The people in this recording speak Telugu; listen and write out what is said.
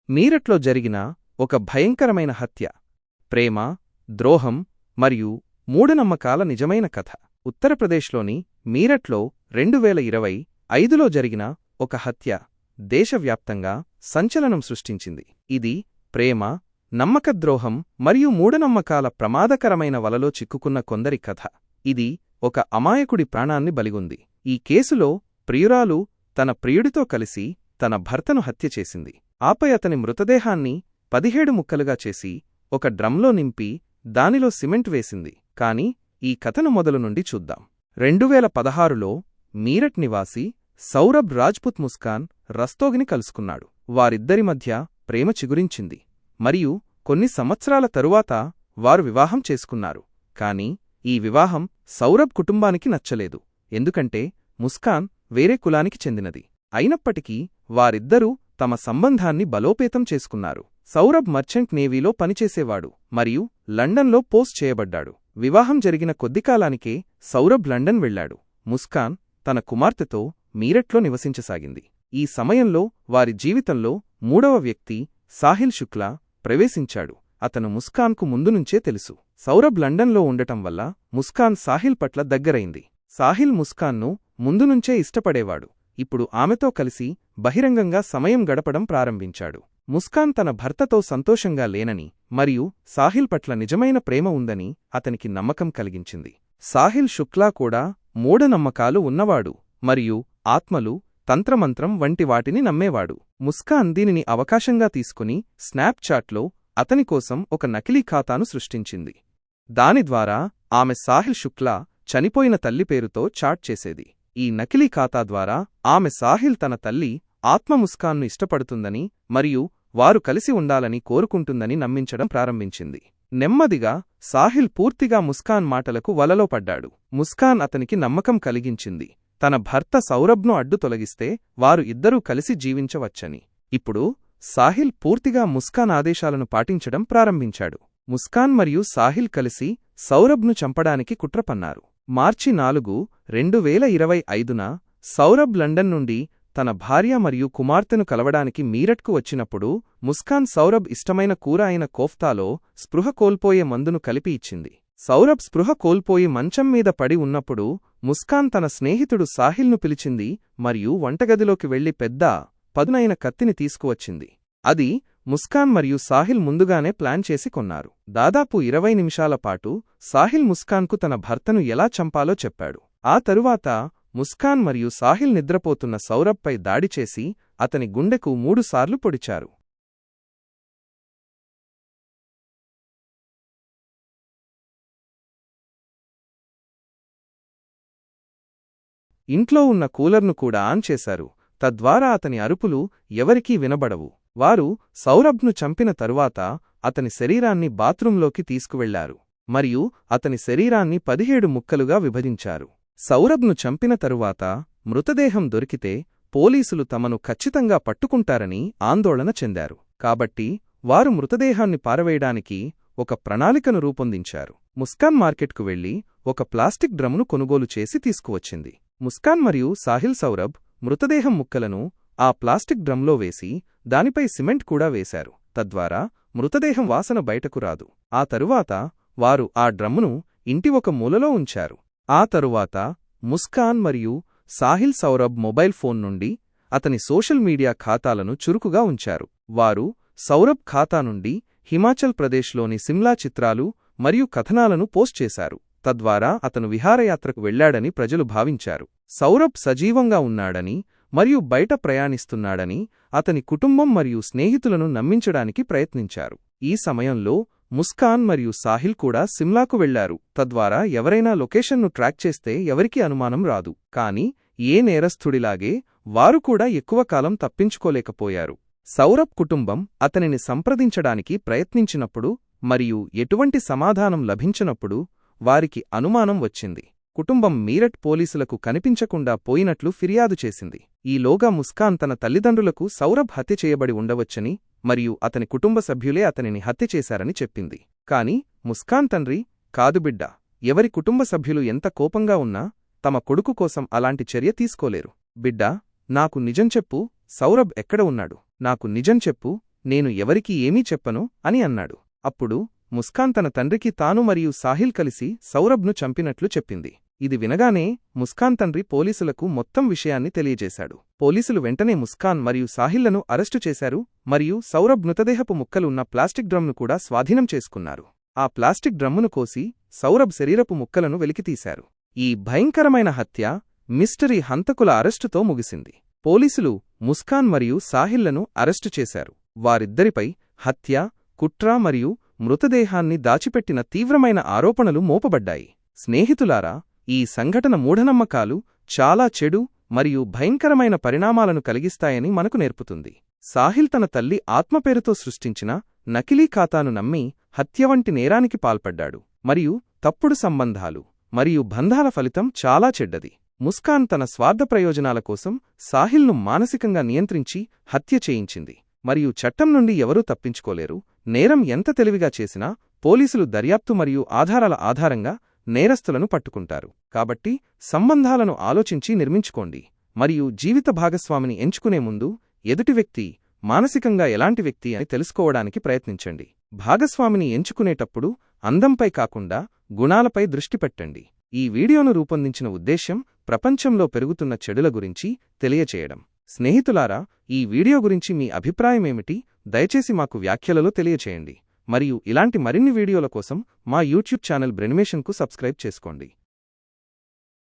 మీరట్లో జరిగిన ఒక భయంకరమైన హత్య, ప్రేమ, ద్రోహం మరియు మూఢనమ్మకాల నిజమైన కథ. ఉత్తరప్రదేశ్లోని మీరట్లో 2025లో జరిగిన ఒక హత్య దేశవ్యాప్తంగా సంచలనం సృష్టించింది. ఇది ప్రేమ, నమ్మకద్రోహం మరియు మూఢనమ్మకాల ప్రమాదకరమైన వలలో చిక్కుకున్న కొందరి కథ. ఇది ఒక అమాయకుడి ప్రాణాన్ని బలిగొంది. ఈ కేసులో ప్రియురాలు తన ప్రియుడితో కలిసి తన భర్తను హత్య చేసింది. ఆపై అతని మృతదేహాన్ని 17 ముక్కలుగా చేసి ఒక డ్రమ్లో నింపి దానిలో సిమెంట్ వేసింది. కాని ఈ కథను మొదలు నుండి చూద్దాం. 2016లో మీరట్ నివాసి సౌరభ్ రాజ్పుత్ ముస్కాన్ రస్తోగిని కలుసుకున్నాడు. వారిద్దరి మధ్య ప్రేమ చిగురించింది మరియు కొన్ని సంవత్సరాల తరువాత వారు వివాహం చేసుకున్నారు. కాని ఈ వివాహం సౌరభ్ కుటుంబానికి నచ్చలేదు, ఎందుకంటే ముస్కాన్ వేరే కులానికి చెందినది. అయినప్పటికీ వారిద్దరూ తమ సంబంధాన్ని బలోపేతం చేసుకున్నారు. సౌరభ్ మర్చెంట్ నేవీలో పనిచేసేవాడు మరియు లండన్లో పోస్ట్ చేయబడ్డాడు. వివాహం జరిగిన కొద్దికాలానికే సౌరభ్ లండన్ వెళ్లాడు. ముస్కాన్ తన కుమార్తెతో మీరట్లో నివసించసాగింది. ఈ సమయంలో వారి జీవితంలో మూడవ వ్యక్తి సాహిల్ శుక్లా ప్రవేశించాడు. అతను ముస్కాన్కు ముందునుంచే తెలుసు. సౌరభ్ లండన్లో ఉండటం వల్ల ముస్కాన్ సాహిల్ పట్ల దగ్గరైంది. సాహిల్ ముస్కాన్ను ముందునుంచే ఇష్టపడేవాడు. ఇప్పుడు ఆమెతో కలిసి బహిరంగంగా సమయం గడపడం ప్రారంభించాడు. ముస్కాన్ తన భర్తతో సంతోషంగా లేనని మరియు సాహిల్ పట్ల నిజమైన ప్రేమ ఉందని అతనికి నమ్మకం కలిగించింది. సాహిల్ శుక్లా కూడా మూఢనమ్మకాలు ఉన్నవాడు మరియు ఆత్మలు, తంత్రమంత్రం వంటి వాటిని నమ్మేవాడు. ముస్కాన్ దీనిని అవకాశంగా తీసుకుని స్నాప్చాట్లో అతనికోసం ఒక నకిలీ ఖాతాను సృష్టించింది. దాని ద్వారా ఆమె సాహిల్ శుక్లా చనిపోయిన తల్లి పేరుతో చాట్ చేసేది. ఈ నకిలీ ఖాతా ద్వారా ఆమె సాహిల్ తన తల్లి ఆత్మ ముస్కాన్ను ఇష్టపడుతుందని మరియు వారు కలిసి ఉండాలని కోరుకుంటుందని నమ్మించడం ప్రారంభించింది. నెమ్మదిగా సాహిల్ పూర్తిగా ముస్కాన్ మాటలకు వలలో పడ్డాడు. ముస్కాన్ అతనికి నమ్మకం కలిగించింది, తన భర్త సౌరభ్ను అడ్డు తొలగిస్తే వారు ఇద్దరూ కలిసి జీవించవచ్చని. ఇప్పుడు సాహిల్ పూర్తిగా ముస్కాన్ ఆదేశాలను పాటించడం ప్రారంభించాడు. ముస్కాన్ మరియు సాహిల్ కలిసి సౌరభ్ను చంపడానికి కుట్ర పన్నారు. మార్చి 4, 2025న సౌరభ్ లండన్ నుండి తన భార్య మరియు కుమార్తెను కలవడానికి మీరట్కు వచ్చినప్పుడు ముస్కాన్ సౌరభ్ ఇష్టమైన కూర అయిన కోఫ్తాలో స్పృహ కోల్పోయే మందును కలిపి ఇచ్చింది. సౌరభ్ స్పృహ కోల్పోయి మంచం మీద పడి ఉన్నప్పుడు ముస్కాన్ తన స్నేహితుడు సాహిల్ను పిలిచింది మరియు వంటగదిలోకి వెళ్లి పెద్ద, పదునైన కత్తిని తీసుకువచ్చింది. అది ముస్కాన్ మరియు సాహిల్ ముందుగానే ప్లాన్ చేసి కొన్నారు. దాదాపు 20 నిమిషాల పాటు సాహిల్ ముస్కాన్కు తన భర్తను ఎలా చంపాలో చెప్పాడు. ఆ తరువాత ముస్కాన్ మరియు సాహిల్ నిద్రపోతున్న సౌరభ్పై దాడి చేసి అతని గుండెకు 3 సార్లు పొడిచారు. ఇంట్లో ఉన్న కూలర్ను కూడా ఆన్ చేశారు. తద్వారా అతని అరుపులు ఎవరికీ వినబడవు. వారు సౌరభ్ను చంపిన తరువాత అతని శరీరాన్ని బాత్రూంలోకి తీసుకువెళ్లారు మరియు అతని శరీరాన్ని 17 ముక్కలుగా విభజించారు. సౌరభ్ను చంపిన తరువాత మృతదేహం దొరికితే పోలీసులు తమను ఖచ్చితంగా పట్టుకుంటారని ఆందోళన చెందారు. కాబట్టి వారు మృతదేహాన్ని పారవేయడానికి ఒక ప్రణాళికను రూపొందించారు. ముస్కాన్ మార్కెట్కు వెళ్లి ఒక ప్లాస్టిక్ డ్రమ్ను కొనుగోలు చేసి తీసుకువచ్చింది. ముస్కాన్ మరియు సాహిల్ సౌరభ్ మృతదేహం ముక్కలను ఆ ప్లాస్టిక్ డ్రమ్లో వేసి దానిపై సిమెంట్ కూడా వేశారు. తద్వారా మృతదేహం వాసన బయటకు రాదు. ఆ తరువాత వారు ఆ డ్రమ్మును ఇంటి ఒక మూలలో ఉంచారు. ఆ తరువాత ముస్కాన్ మరియు సాహిల్ సౌరభ్ మొబైల్ ఫోన్ నుండి అతని సోషల్ మీడియా ఖాతాలను చురుకుగా ఉంచారు. వారు సౌరభ్ ఖాతా నుండి హిమాచల్ ప్రదేశ్లోని సిమ్లా చిత్రాలు మరియు కథనాలను పోస్ట్ చేశారు. తద్వారా అతను విహారయాత్రకు వెళ్లాడని ప్రజలు భావించారు. సౌరభ్ సజీవంగా ఉన్నాడని మరియు బయట ప్రయాణిస్తున్నాడని అతని కుటుంబం మరియు స్నేహితులను నమ్మించడానికి ప్రయత్నించారు. ఈ సమయంలో ముస్కాన్ మరియు సాహిల్ కూడా సిమ్లాకు వెళ్లారు. తద్వారా ఎవరైనా లొకేషన్ను ట్రాక్ చేస్తే ఎవరికీ అనుమానం రాదు. కాని ఏ నేరస్థుడిలాగే వారు కూడా ఎక్కువ కాలం తప్పించుకోలేకపోయారు. సౌరభ్ కుటుంబం అతనిని సంప్రదించడానికి ప్రయత్నించినప్పుడు మరియు ఎటువంటి సమాధానం లభించినప్పుడు వారికి అనుమానం వచ్చింది. కుటుంబం మీరట్ పోలీసులకు కనిపించకుండా పోయినట్లు ఫిర్యాదు చేసింది. ఈలోగా ముస్కాన్ తన తల్లిదండ్రులకు సౌరభ్ హత్య చేయబడి ఉండవచ్చని మరియు అతని కుటుంబ సభ్యులే అతనిని హత్య చేశారని చెప్పింది. కాని ముస్కాన్ తండ్రి, కాదు బిడ్డా, ఎవరి కుటుంబ సభ్యులు ఎంత కోపంగా ఉన్నా తమ కొడుకు కోసం అలాంటి చర్య తీసుకోలేరు. బిడ్డా, నాకు నిజం చెప్పు, సౌరభ్ ఎక్కడ ఉన్నాడు? నాకు నిజం చెప్పు, నేను ఎవరికీ ఏమీ చెప్పను అని అన్నాడు. అప్పుడు ముస్కాన్ తన తండ్రికి తాను మరియు సాహిల్ కలిసి సౌరభ్ను చంపినట్లు చెప్పింది. ఇది వినగానే ముస్కాన్ తండ్రి పోలీసులకు మొత్తం విషయాన్ని తెలియజేశాడు. పోలీసులు వెంటనే ముస్కాన్ మరియు సాహిల్లను అరెస్టు చేశారు మరియు సౌరభ్ మృతదేహపు ముక్కలు ఉన్న ప్లాస్టిక్ డ్రమ్ను కూడా స్వాధీనం చేసుకున్నారు. ఆ ప్లాస్టిక్ డ్రమ్మును కోసి సౌరభ్ శరీరపు ముక్కలను వెలికితీశారు. ఈ భయంకరమైన హత్య మిస్టరీ హంతకుల అరెస్టుతో ముగిసింది. పోలీసులు ముస్కాన్ మరియు సాహిల్లను అరెస్టు చేశారు. వారిద్దరిపై హత్య, కుట్ర మరియు మృతదేహాన్ని దాచిపెట్టిన తీవ్రమైన ఆరోపణలు మోపబడ్డాయి. స్నేహితులారా, ఈ సంఘటన మూఢనమ్మకాలు చాలా చెడు మరియు భయంకరమైన పరిణామాలను కలిగిస్తాయని మనకు నేర్పుతుంది. సాహిల్ తన తల్లి ఆత్మపేరుతో సృష్టించిన నకిలీ ఖాతాను నమ్మి హత్య వంటి నేరానికి పాల్పడ్డాడు మరియు తప్పుడు సంబంధాలు మరియు బంధాల ఫలితం చాలా చెడ్డది. ముస్కాన్ తన స్వార్థ ప్రయోజనాల కోసం సాహిల్ను మానసికంగా నియంత్రించి హత్య చేయించింది మరియు చట్టం నుండి ఎవరూ తప్పించుకోలేరు. నేరం ఎంత తెలివిగా చేసినా పోలీసులు దర్యాప్తు మరియు ఆధారాల ఆధారంగా నేరస్తులను పట్టుకుంటారు. కాబట్టి సంబంధాలను ఆలోచించి నిర్మించుకోండి మరియు జీవిత భాగస్వామిని ఎంచుకునే ముందు ఎదుటి వ్యక్తి మానసికంగా ఎలాంటి వ్యక్తి అని తెలుసుకోవడానికి ప్రయత్నించండి. భాగస్వామిని ఎంచుకునేటప్పుడు అందంపై కాకుండా గుణాలపై దృష్టి పెట్టండి. ఈ వీడియోను రూపొందించిన ఉద్దేశ్యం ప్రపంచంలో పెరుగుతున్న చెడుల గురించి తెలియచేయడం. స్నేహితులారా, ఈ వీడియో గురించి మీ అభిప్రాయమేమిటి? దయచేసి మాకు వ్యాఖ్యలలో తెలియచేయండి మరియు ఇలాంటి మరిన్ని వీడియోల కోసం మా యూట్యూబ్ ఛానల్ బ్రెనిమేషన్కు సబ్స్క్రైబ్ చేసుకోండి.